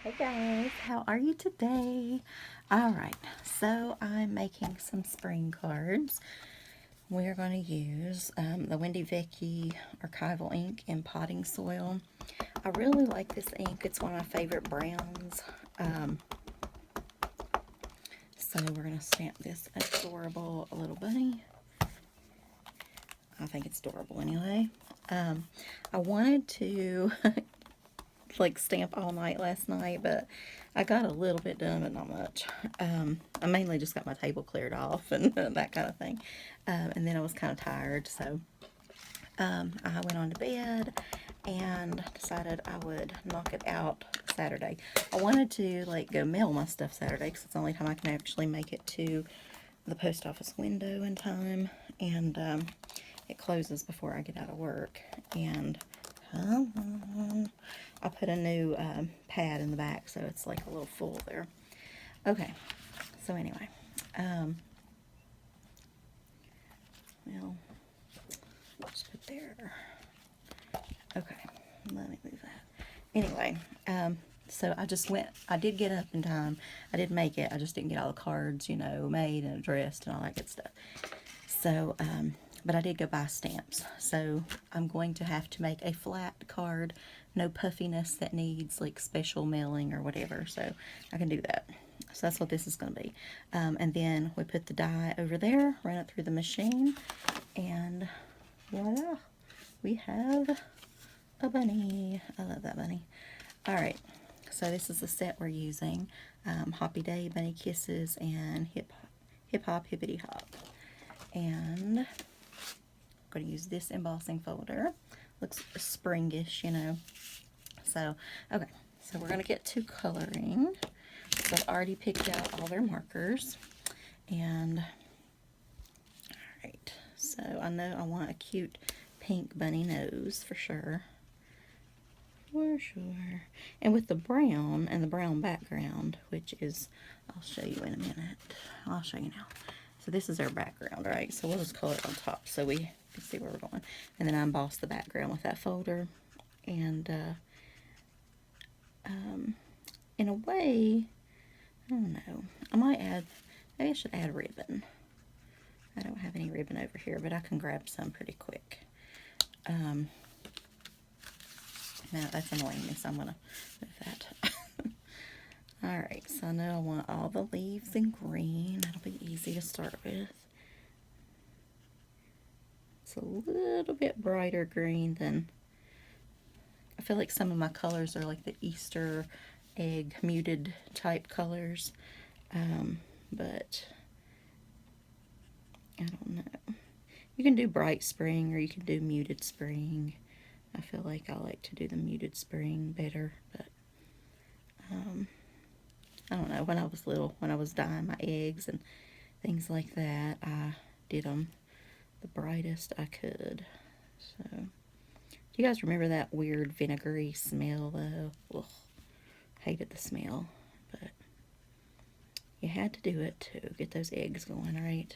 Hey guys, how are you today? All right, so I'm making some spring cards. We're going to use the Wendy Vecchi archival ink in potting soil. I really like this ink. It's one of my favorite browns. So we're going to stamp this adorable little bunny. I think it's adorable anyway. I wanted to like stamp all night last night, but I got a little bit done, but not much. I mainly just got my table cleared off and that kind of thing. And then I was kind of tired, so I went on to bed and decided I would knock it out Saturday. I wanted to like go mail my stuff Saturday because it's the only time I can actually make it to the post office window in time, and it closes before I get out of work. And I put a new pad in the back, so it's like a little full there. Okay, so anyway, well, just put there. Okay, let me move that. Anyway, so I did get up in time. I did make it. I just didn't get all the cards, made and addressed and all that good stuff. So, but I did go buy stamps. So I'm going to have to make a flat card, no puffiness that needs like special mailing or whatever. So I can do that. So that's what this is going to be. And then we put the die over there, run it through the machine, and voila, we have a bunny. I love that bunny. All right, so this is the set we're using. Hoppy Day, Bunny Kisses, and Hip Hop Hippity Hop. And I'm going to use this embossing folder. Looks springish, So, okay, so we're going to get to coloring. So I've already picked out all their markers. And, alright, so I know I want a cute pink bunny nose for sure. For sure. And with the brown and the brown background, which is, I'll show you in a minute. I'll show you now. So this is our background, right? So we'll just color it on top so we can see where we're going. And then I emboss the background with that folder. And in a way, I don't know. Maybe I should add ribbon. I don't have any ribbon over here, but I can grab some pretty quick. Now that's annoying me, so I'm going to move that. Alright, so I know I want all the leaves in green. That'll be easy to start with. It's a little bit brighter green than... I feel like some of my colors are like the Easter egg muted type colors. But I don't know. You can do bright spring or you can do muted spring. I feel like I like to do the muted spring better, but I don't know. When I was little, when I was dyeing my eggs and things like that, I did them the brightest I could. So, do you guys remember that weird vinegary smell though? Ugh, hated the smell, but you had to do it to get those eggs going, right?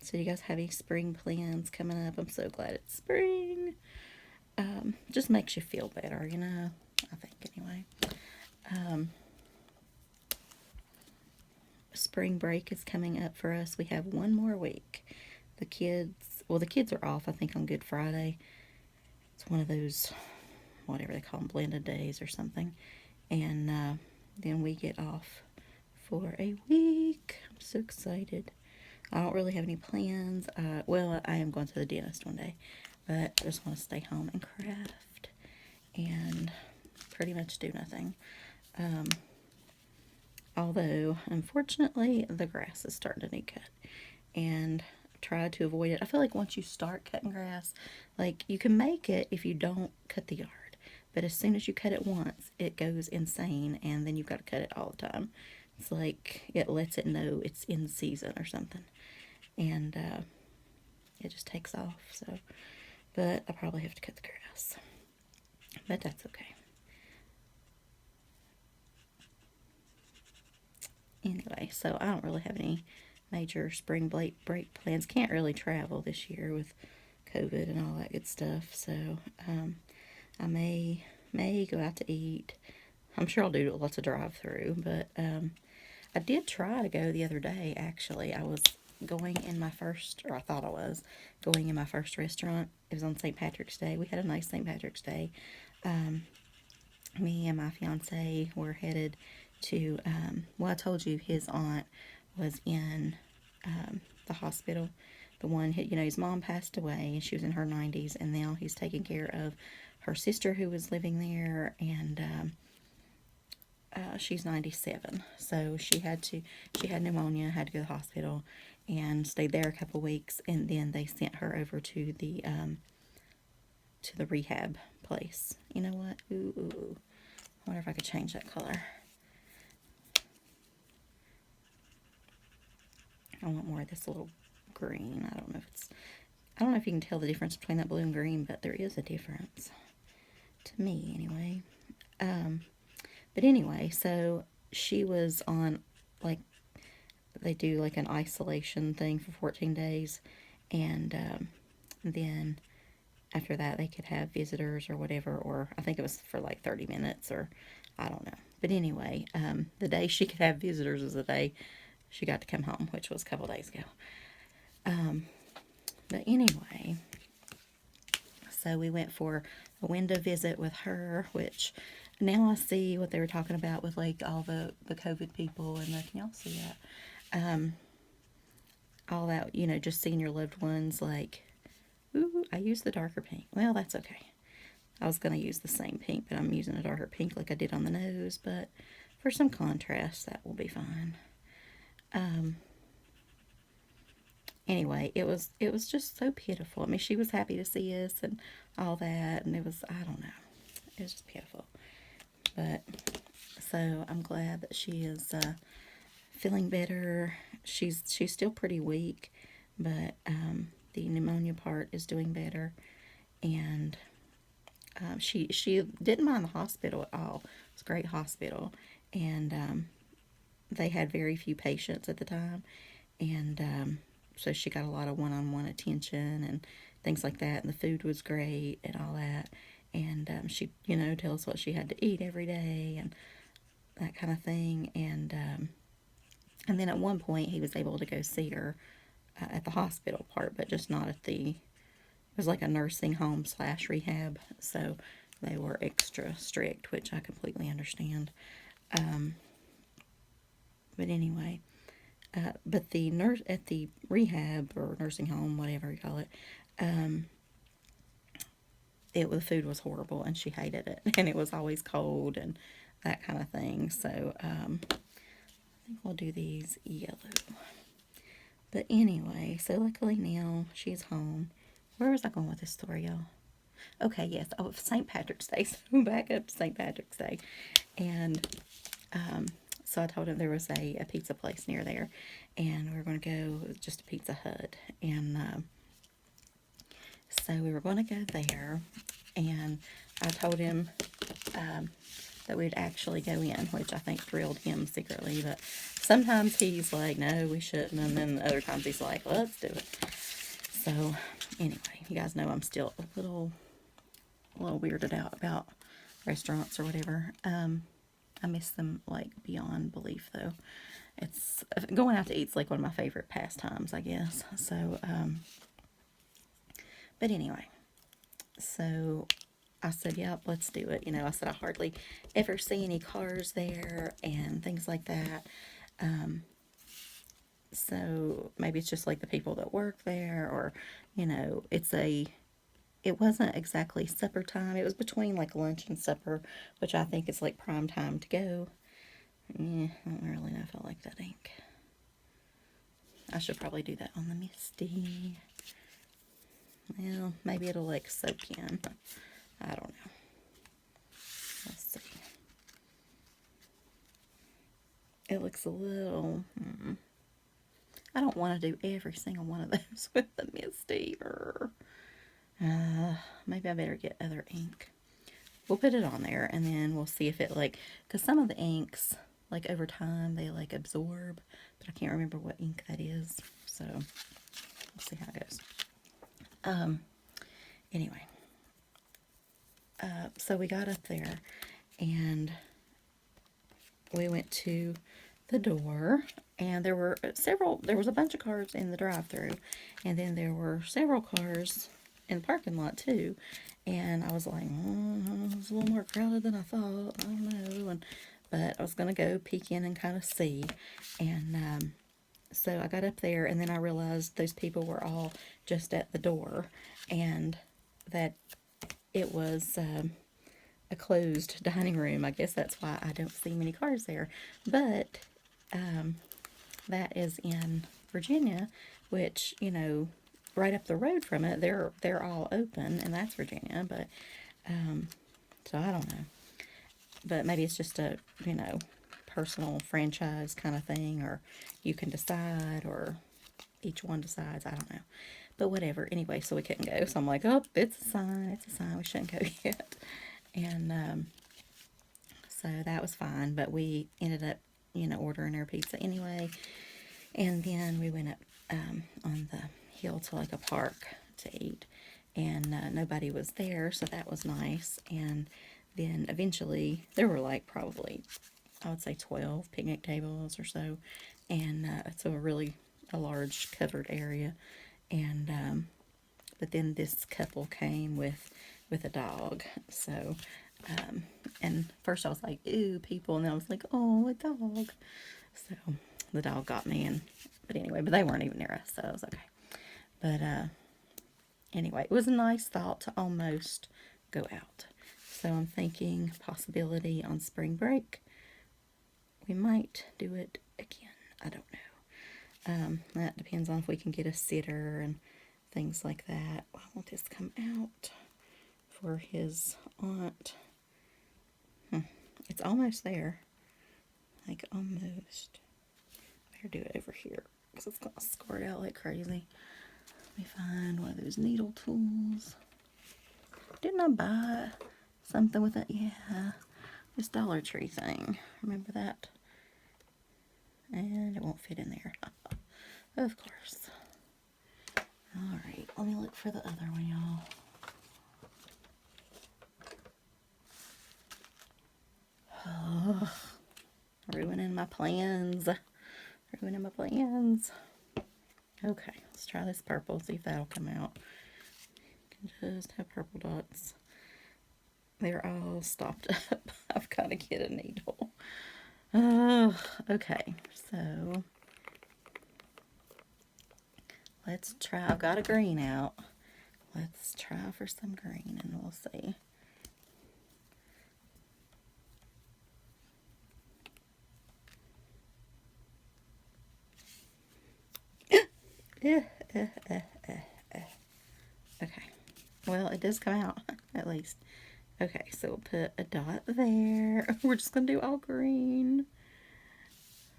So you guys have any spring plans coming up? I'm so glad it's spring. Just makes you feel better, I think anyway. Spring break is coming up for us. We have one more week. The kids are off, I think, on Good Friday. It's one of those, whatever they call them, blended days or something. And then we get off for a week. I'm so excited. I don't really have any plans. Well, I am going to the dentist one day, but I just want to stay home and craft and pretty much do nothing. Although, unfortunately, the grass is starting to need cut, and I've tried to avoid it. I feel like once you start cutting grass, like, you can make it if you don't cut the yard, but as soon as you cut it once, it goes insane, and then you've got to cut it all the time. It's like it lets it know it's in season or something, and it just takes off. So, but I probably have to cut the grass, but that's okay. Anyway, so I don't really have any major spring break plans. Can't really travel this year with COVID and all that good stuff. So I may go out to eat, I'm sure I'll do lots of drive-through, but I did try to go the other day, actually. I was going in my first, or I thought I was, going in my first restaurant. It was on St. Patrick's Day. We had a nice St. Patrick's Day. Me and my fiance were headed to, well, I told you his aunt was in the hospital. The one, his mom passed away and she was in her 90s, and now he's taking care of her sister who was living there, and she's 97. So she had pneumonia, had to go to the hospital, and stayed there a couple weeks, and then they sent her over to the rehab place. You know what? Ooh. I wonder if I could change that color. I want more of this little green. I don't know if you can tell the difference between that blue and green, but there is a difference. To me, anyway. But anyway, so she was on, like, they do like an isolation thing for 14 days, and then after that they could have visitors or whatever, or I think it was for like 30 minutes, or I don't know. But anyway, the day she could have visitors was the day she got to come home, which was a couple days ago. But anyway, so we went for a window visit with her, which now I see what they were talking about with like all the COVID people, and can y'all see that? All that, just seeing your loved ones, like, ooh, I used the darker pink. Well, that's okay. I was going to use the same pink, but I'm using a darker pink like I did on the nose, but for some contrast, that will be fine. Anyway, it was just so pitiful. I mean, she was happy to see us and all that, and it was, I don't know, it was just pitiful. But, so I'm glad that she is feeling better. She's still pretty weak, but the pneumonia part is doing better, and she didn't mind the hospital at all. It was a great hospital, and they had very few patients at the time, and so she got a lot of one-on-one attention and things like that, and the food was great and all that, and she, tell us what she had to eat every day and that kind of thing, and then at one point he was able to go see her at the hospital part, but just not at it was like a nursing home / rehab, so they were extra strict, which I completely understand. But anyway, but the nurse at the rehab or nursing home, whatever you call it, the food was horrible and she hated it, and it was always cold and that kind of thing. So I think we'll do these yellow. But anyway, so luckily now she's home. Where was I going with this story, y'all? Okay, yes. Oh, St. Patrick's Day. So back up to St. Patrick's Day. And so I told him there was a pizza place near there. And we were going to go just a Pizza Hut. And so we were going to go there. And I told him that we'd actually go in, which I think thrilled him secretly. But sometimes he's like, no, we shouldn't. And then other times he's like, let's do it. So anyway, you guys know I'm still a little weirded out about restaurants or whatever. I miss them like beyond belief, though. It's going out to eat's like one of my favorite pastimes, I guess. So, but anyway, so I said, yep, let's do it. I said I hardly ever see any cars there and things like that. So maybe it's just like the people that work there, or, it wasn't exactly supper time. It was between like lunch and supper, which I think is like prime time to go. I don't really know if I like that ink. I should probably do that on the Misty. Well, maybe it'll like soak in. I don't know. Let's see. It looks a little... I don't want to do every single one of those with the Misty. Maybe I better get other ink. We'll put it on there, and then we'll see if it because some of the inks, like over time, they like absorb, but I can't remember what ink that is, so we'll see how it goes. Anyway, so we got up there, and we went to the door, and there was a bunch of cars in the drive-through, and then there were several cars in the parking lot too. And I was like, it's a little more crowded than I thought. I don't know. But I was gonna go peek in and kind of see. And so I got up there, and then I realized those people were all just at the door, and that it was a closed dining room. I guess that's why I don't see many cars there. But that is in Virginia, which, you know, right up the road from it, they're all open, and that's Virginia. But so I don't know. But maybe it's just a, you know, personal franchise kind of thing, or you can decide, or each one decides. I don't know. But whatever. Anyway, so we couldn't go. So I'm like, oh, it's a sign. It's a sign. We shouldn't go yet. And so that was fine. But we ended up, you know, ordering our pizza anyway. And then we went up on the hill to like a park to eat. And nobody was there, so that was nice. And then eventually there were like probably, I would say 12 picnic tables or so. And it's a large covered area. And but then this couple came with a dog. So and first I was like, ooh, people, and then I was like, oh, a dog. So the dog got me, but anyway, but they weren't even near us, so it was okay. But anyway, it was a nice thought to almost go out. So I'm thinking possibility on spring break, we might do it again. I don't know. That depends on if we can get a sitter and things like that. Why won't this come out for his aunt? It's almost there. Like, almost. Better do it over here, because it's going to squirt out like crazy. Let me find one of those needle tools. Didn't I buy something with it? Yeah. This Dollar Tree thing. Remember that? And it won't fit in there. Of course. Alright, let me look for the other one, y'all. Oh, ruining my plans. Ruining my plans. Okay, let's try this purple, see if that'll come out. You can just have purple dots. They're all stopped up. I've got to get a needle. Okay, so let's try. I've got a green out. Let's try for some green and we'll see. Okay. Well, it does come out, at least. Okay, so we'll put a dot there. We're just going to do all green.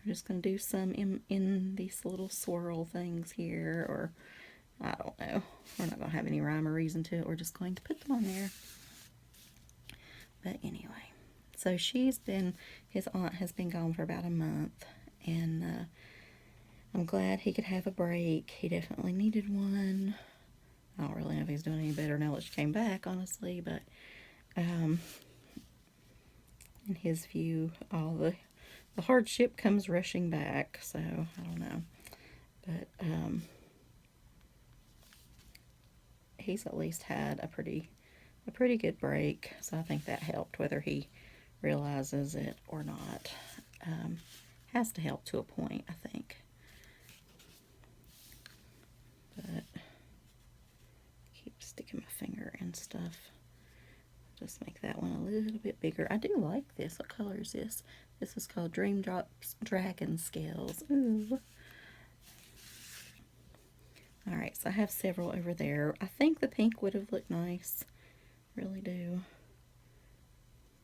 We're just going to do some in these little swirl things here, or I don't know. We're not going to have any rhyme or reason to it. We're just going to put them on there. But anyway, so his aunt has been gone for about a month, and I'm glad he could have a break. He definitely needed one. I don't really know if he's doing any better now that she came back, honestly, but in his view, all the hardship comes rushing back, so I don't know. But he's at least had a pretty good break, so I think that helped, whether he realizes it or not. Has to help to a point, I think. But keep sticking my finger in stuff. Just make that one a little bit bigger. I do like this. What color is this? This is called Dream Drops Dragon Scales. Ooh. Alright, so I have several over there. I think the pink would have looked nice. Really do.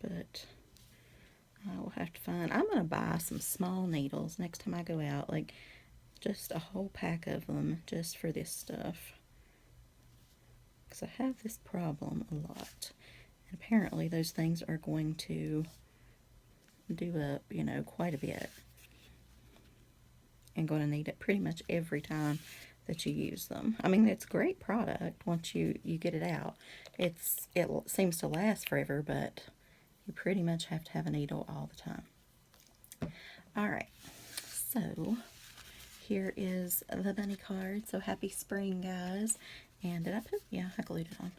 But I will have to find. I'm going to buy some small needles next time I go out. Like, just a whole pack of them just for this stuff. Because I have this problem a lot. And apparently those things are going to do up, you know, quite a bit. And going to need it pretty much every time that you use them. I mean, it's a great product once you get it out. It seems to last forever, but you pretty much have to have a needle all the time. All right, so here is the bunny card. So happy spring, guys. And did I put, yeah, I glued it on.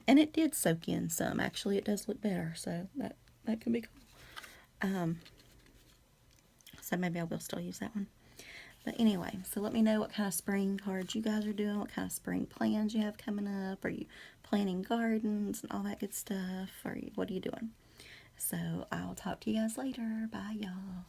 And it did soak in some. Actually, it does look better, so that could be cool. So maybe I will still use that one. But anyway, so let me know what kind of spring cards you guys are doing, what kind of spring plans you have coming up. Are you planting gardens and all that good stuff? What are you doing? So I'll talk to you guys later. Bye, y'all.